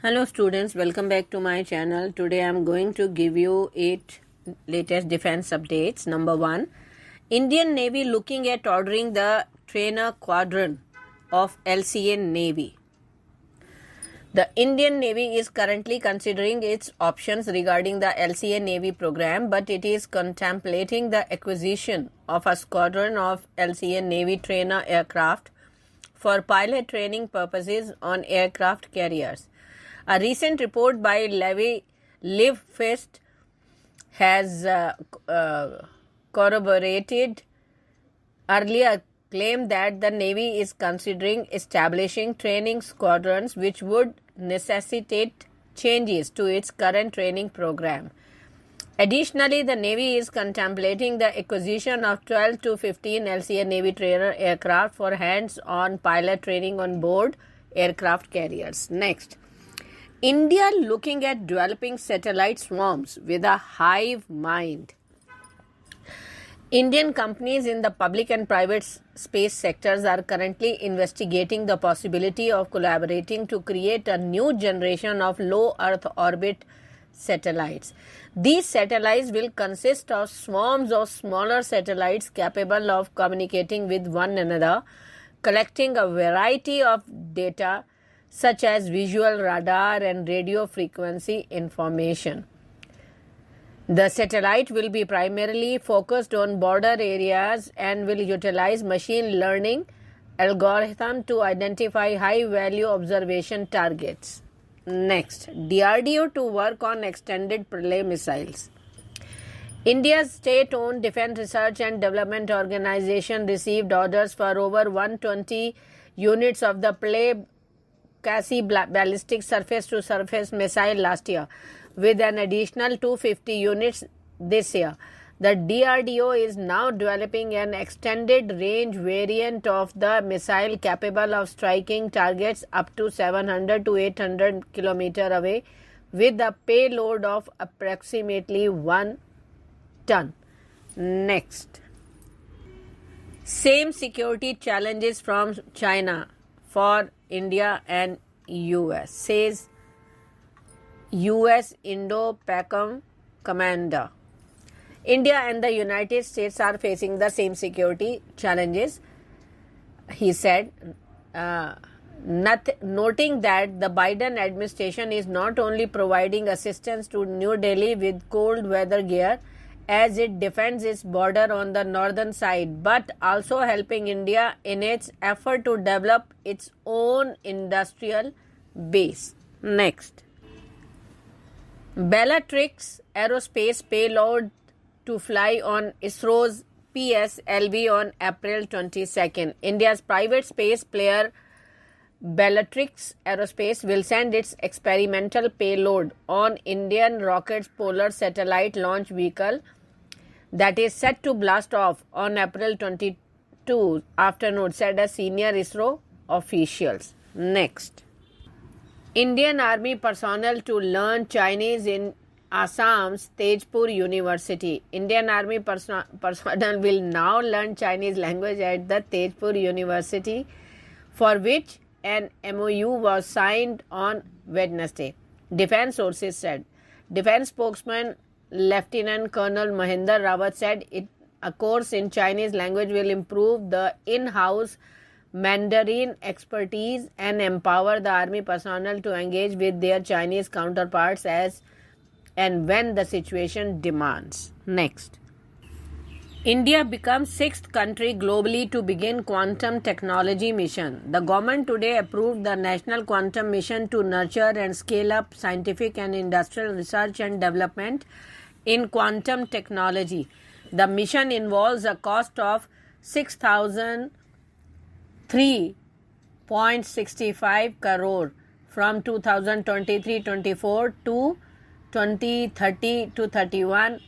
Hello students, welcome back to my channel. Today I am going to give you 8 latest defense updates. Number 1, Indian Navy looking at ordering the trainer Squadron of LCA Navy. The Indian Navy is currently considering its options regarding the LCA Navy program, but it is contemplating the acquisition of a squadron of LCA Navy trainer aircraft for pilot training purposes on aircraft carriers. A recent report by Liv Fist has corroborated earlier claim that the Navy is considering establishing training squadrons which would necessitate changes to its current training program. Additionally, the Navy is contemplating the acquisition of 12 to 15 LCA Navy trainer aircraft for hands-on pilot training on board aircraft carriers. Next, India looking at developing satellite swarms with a hive mind. Indian companies in the public and private space sectors are currently investigating the possibility of collaborating to create a new generation of low Earth orbit satellites. These satellites will consist of swarms of smaller satellites capable of communicating with one another, collecting a variety of data such as visual, radar, and radio frequency information. The satellite will be primarily focused on border areas and will utilize machine learning algorithm to identify high-value observation targets. Next, DRDO to work on extended Pralay missiles. India's state-owned Defence Research and Development Organization received orders for over 120 units of the Pralay ballistic surface-to-surface missile last year, with an additional 250 units this year. The DRDO is now developing an extended range variant of the missile capable of striking targets up to 700 to 800 km away with a payload of approximately 1 ton. Next, same security challenges from China for India and US, says US Indo-PACOM commander. India and the United States are facing the same security challenges, he said, noting that the Biden administration is not only providing assistance to New Delhi with cold weather gear as it defends its border on the northern side, but also helping India in its effort to develop its own industrial base. Next, Bellatrix Aerospace payload to fly on ISRO's PSLV on April 22nd. India's private space player Bellatrix Aerospace will send its experimental payload on Indian rocket's Polar satellite launch vehicle that is set to blast off on April 22 afternoon, said a senior ISRO officials. Next, Indian Army personnel to learn Chinese in Assam's Tejpur University. Indian Army personnel will now learn Chinese language at the Tejpur University, for which an MOU was signed on Wednesday, defense sources said. Defense spokesman Lieutenant Colonel Mahendra Rawat said a course in Chinese language will improve the in-house Mandarin expertise and empower the Army personnel to engage with their Chinese counterparts as and when the situation demands. Next, India becomes 6th country globally to begin quantum technology mission. The government today approved the National Quantum Mission to nurture and scale up scientific and industrial research and development in quantum technology. The mission involves a cost of 6,003.65 crore from 2023-24 to 2030-31.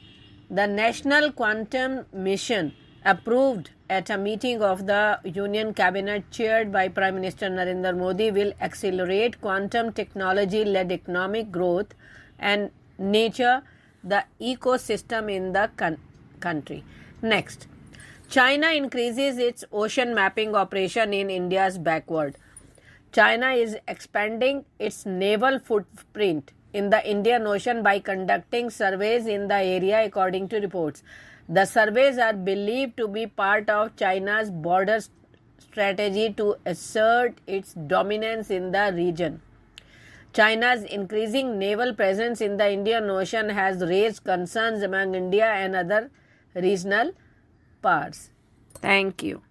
The National Quantum Mission, approved at a meeting of the Union Cabinet chaired by Prime Minister Narendra Modi, will accelerate quantum technology-led economic growth and nurture the ecosystem in the country. Next, China increases its ocean mapping operation in India's backward. China is expanding its naval footprint in the Indian Ocean by conducting surveys in the area, according to reports. The surveys are believed to be part of China's border strategy to assert its dominance in the region. China's increasing naval presence in the Indian Ocean has raised concerns among India and other regional powers. Thank you.